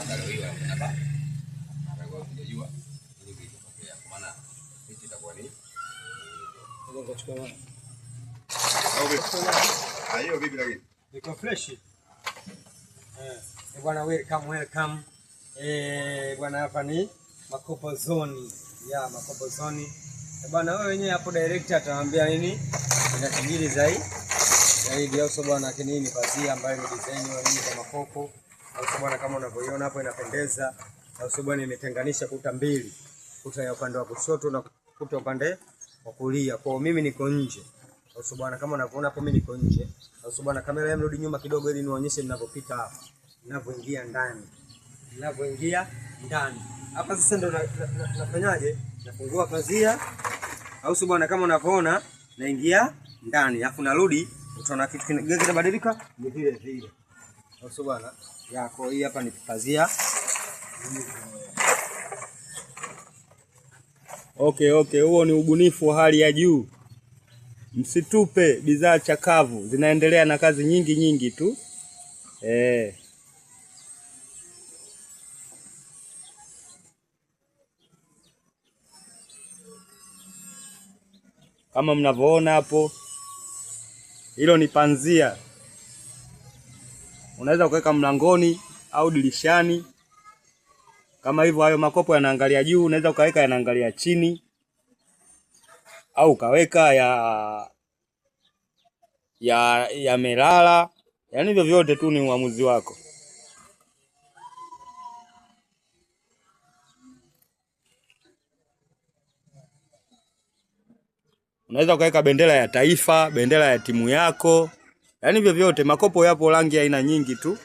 mpaka leo hiyo hapa. Atakuwa kujua ili kitokea. Kwa maana hichi itakuwa ni ndio kuchukua wana. Hiyo vipi lakini? Iko fresh. Bwana welcome. Bwana hapa ni Makopo Zone. Ya Makopo Zone. Bwana wewe wenyewe hapo director atawaambia nini? Inatijili zaidi au sio bwana, kinini pazia ambayo ni design wa nini kwa makopo. Au sio bwana, kama unavyoiona hapo inapendeza. Au sio bwana, imetenganisha kuta mbili. Kuta ya upande wa kushoto na kuta upande wa kulia. Kwa mimi niko nje. Au sio bwana, kama unavyoona hapo mimi niko nje. Au sio bwana, kamera yangu rudi nyuma kidogo ili nionyeshe ninapopita hapa. Ninavyoingia ndani. Hapa sasa ndo nafanyaje? Nafungua pazia. Au sio bwana, kama unavyoona naingia ndani. Alafu narudi, utaona kitu kinabadilika ni vile vile. Au sio bwana? Yako hii hapa ni pazia. Okay, huo ni ubunifu wa hali ya juu. Msitupe bidhaa chakavu, zinaendelea na kazi nyingi tu. Kama mnavyoona hapo, hilo ni panzia. Unaweza kuweka mlangoni au dirishani. Kama hivyo, hayo makopo yanaangalia juu, unaweza ukaweka yanaangalia chini. Au ukaweka ya melala. Yaani hivyo vyote tu ni uamuzi wako. Unaweza ukaweka bendera ya taifa, bendera ya timu yako. Yaani hivyo vyote, makopo yapo rangi aina nyingi tu.